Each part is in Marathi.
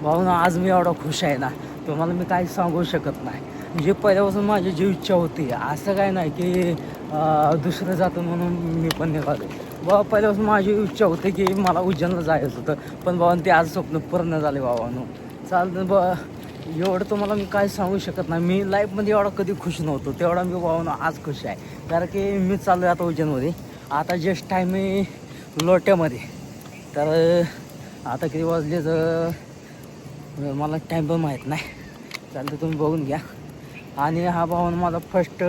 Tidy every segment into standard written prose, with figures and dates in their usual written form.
भाऊ आज मी एवढा खुश आहे ना, तुम्हाला मी काही सांगू शकत नाही. म्हणजे पहिल्यापासून माझी जी इच्छा होती, असं काय नाही की दुसरं जातं म्हणून मी पण निघालो. बाबा पहिल्यापासून माझी इच्छा होती की मला उज्जैनला जायचं होतं, पण बाबा ते आज स्वप्न पूर्ण झाले भावानो. चालतं बा, एवढं तुम्हाला मी काय सांगू शकत नाही. मी लाईफमध्ये एवढा कधी खुश नव्हतो, तेवढा मी भावानो आज खुश आहे. कारण की मी चाललो आहे आता उज्जैनमध्ये. आता जस्ट टाईम मी लोट्यामध्ये. तर आता किती वाजले तर मला टाईम पण माहीत नाही. चालतं तुम्ही बघून घ्या. आणि हा भावानं माझा फर्स्ट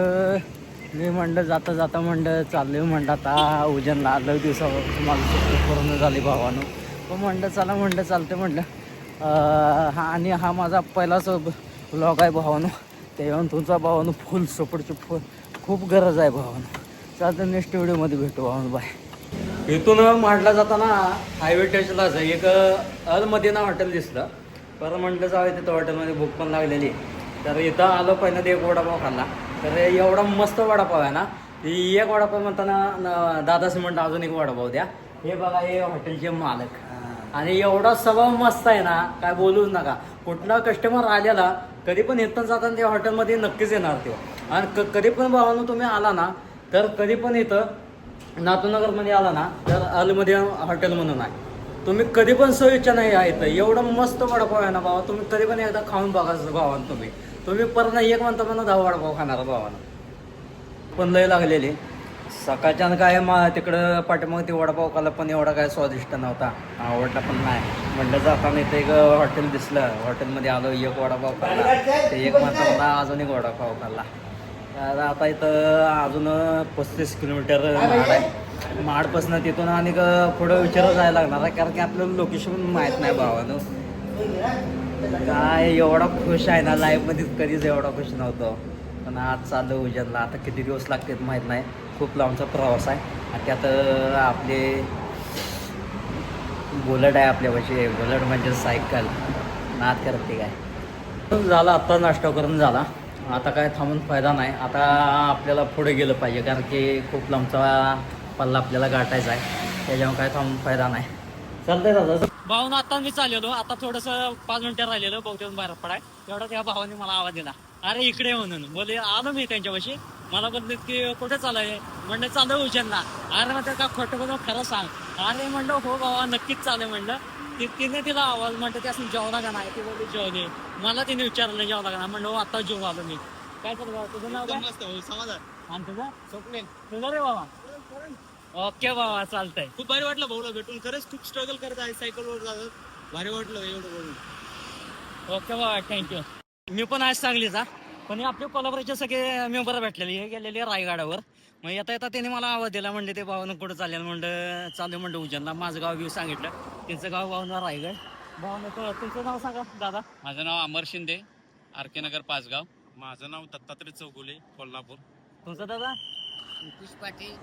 मी म्हणलं जाता जाता म्हणलं चाललं म्हणलं आता उज्जैनला आलं दिवसावर माझं स्वप्न पूर्ण झाले भावानं. पण म्हणलं चला म्हणलं चालतं म्हणलं. हा आणि हा माझा पहिलाच व्लॉग आहे भावानं. त्याच्यावर तुमचा भावानं फुल सपोर्टची खूप गरज आहे भावानं. चालतं नेक्स्ट व्हिडिओमध्ये भेटू भावानं. बाय. इथून मांडला जाताना हायवे टचलाच एक अलमदीना हॉटेल दिसलं. परत म्हटलं जाऊ तिथं हॉटेलमध्ये भूक पण लागलेली. तर इथं आलो पहिल्यांदा एक वडापाव खाल्ला. तर एवढा मस्त वडापाव आहे ना, एक वडापाव म्हणताना दादाशी म्हणतं अजून एक वडापाव द्या. हे बघा हे हॉटेलचे मालक. आणि एवढा स्वभाव मस्त आहे ना, काय बोलूच नका. कुठला कस्टमर आलेला कधी पण येतं जाताना त्या हॉटेलमध्ये नक्कीच येणार ते. आणि कधी पण भावानं तुम्ही आला ना, तर कधी पण इथं नातूनगरमध्ये आला ना, तर अलमध्ये हॉटेल म्हणून आहे. तुम्ही कधी पण सोयीच्या नाही आहे. एवढं मस्त वडापाव आहे ना भावा, तुम्ही कधी पण एकदा खाऊन बघायचं भावानं. तुम्ही परत नाही एक म्हणता म्हणा 10 वडापाव खाणार भावानं. पण लय लागलेली सकाळच्यानं काय तिकडं पाठीमाग ते वडापाव खाल्ला, पण एवढा काय स्वादिष्ट नव्हता, आवडला पण नाही. म्हटलं जाताना इथं एक हॉटेल दिसलं, हॉटेलमध्ये आलो, एक वडापाव खाल्ला. ते एक म्हणता मला अजून एक वडापाव खाल्ला. तर आता इथं अजून 35 किलोमीटर महाड आहे. महाडपासून तिथून आणि पुढं विचारत जायला लागणार आहे, कारण की आपल्याला लोकेशन माहीत नाही भावानं. काय एवढा खुश आहे ना, लाईफमध्ये कधीच एवढा खुश नव्हतो. पण आज चाललं उज्जैनला. आता किती दिवस लागतात माहीत नाही. खूप लांबचा प्रवास आहे. आणि त्यात आपले बुलेट आहे आपल्यापाशी. बुलेट म्हणजे सायकल नाद करते काय. झाला आत्ता नाश्ता करून झाला. आता काय थांबून फायदा नाही. आता आपल्याला पुढे गेलं पाहिजे, कारण की खूप लांबचा पल्ला आपल्याला गाठायचा आहे. त्याच्यामुळे काय थांबून फायदा नाही. चालतंय दादा. भाऊन आता मी चाललेलो. आता थोडंसं 5 मिनिटं राहिलेलं बहुतेक बाहेर पडाय. तेवढा त्या भावाने मला आवाज दिला, अरे इकडे म्हणून. बोले आलो मी त्यांच्यापाशी. मला बोलले की कुठे चालय. म्हणलं चालू उज्जैनला. अरे म्हणते का खोटं बोलून खरं सांग. अरे म्हणलं हो बाबा नक्कीच चालू म्हणलं. तिने तिला आवाज म्हणतं ते असं जेवला का नाही. ती बोलली जेवले. मला तिने विचारलं जेवला का नाही. म्हणलं आता जेवू आलो मी. काय करतो तुझं नाव काय. समाधान. आणि तुझं स्वप्नील. तुझं रे बाबा. ओके बाबा चालतंय. खूप भारी वाटलं भाऊला भेटून. खरंच खूप स्ट्रगल करत आहे सायकलवर जात. भारी वाटलं एवढं बोलून. ओके बाबा थँक्यू. मी पण आज सांगलीच हा. पण आपले कोल्हापूरचे सगळे मेंबर भेटलेले, हे गेलेले रायगडावर. मग येता येता त्यांनी मला आवाज दिला. म्हणले ते भावानं कुठं चालेल. म्हणलं चालू म्हणलं उज्जैनला. माझं गाव व्यू सांगितलं. त्यांचं गाव भावना रायगड. भावना तुमचं नाव सांगा दादा. माझं नाव अमर शिंदे, आर के नगर पाचगाव. माझं नाव दत्तात्रय चौगुले, कोल्हापूर. तुमचं दादा. नितीश पाटील,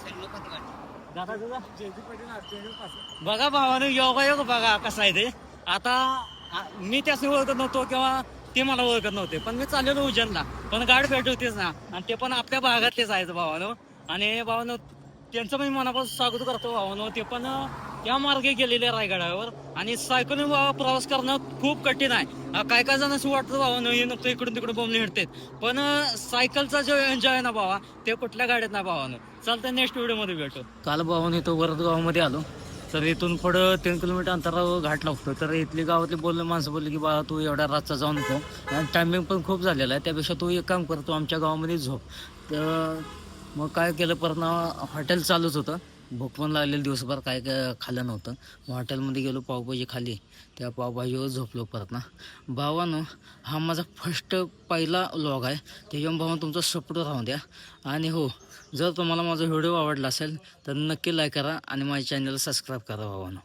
सर्लोपती पाटील. दादा तुझा. जयदीप पाटील. बघा भावानं योगायोग बघा कसा आहे ते. आता मी त्यासनी ओळखत नव्हतो किंवा ते मला ओळखत नव्हते, पण मी चाललेलो उज्जैनला. पण गाडी भेट होतीच ना, आणि ते पण आपल्या भागातलेच आहेत भावानो. आणि भावानो त्यांचं मी मनापासून स्वागत करतो भावानो. ते पण त्या मार्गे गेलेले रायगडावर. आणि सायकल प्रवास करणं खूप कठीण आहे. काय काय जण असं वाटतं भावानो हे नुकतं इकडून तिकडून बोंबले हिडतात, पण सायकलचा जो एन्जॉय आहे ना भावा, ते कुठल्या गाड्यात नाही भावानो. चालतं नेक्स्ट व्हिडिओमध्ये भेटू. काल भावानो इथं वरदगावमध्ये आलो. तर इथून पुढं 3 किलोमीटर अंतरावर घाट लागतो. तर इथली गावातली माणसं बोलली की बा तू एवढा रातचा जाऊ नको, आणि टायमिंग पण खूप झालेला आहे. त्यापेक्षा तू एक काम करतो आमच्या गावामध्ये झोप. तर मग काय केलं, परत ना हॉटेल चालूच होतं. भूक पण लागलेली, दिवसभर काय काय खाल्लं नव्हतं. मग हॉटेलमध्ये गेलो, पावभाजी खाली. त्या पावभाजीवर झोपलो परत ना. भावानं हा माझा पहिला व्लॉग आहे. त्याच्यामुळे भावानं तुमचा सपोर्ट राहून द्या. आणि हो, जर तुम्हाला माझा व्हिडिओ आवडला असेल तर नक्की लाईक करा आणि माझ्या चॅनलला सबस्क्राईब करा भावानं.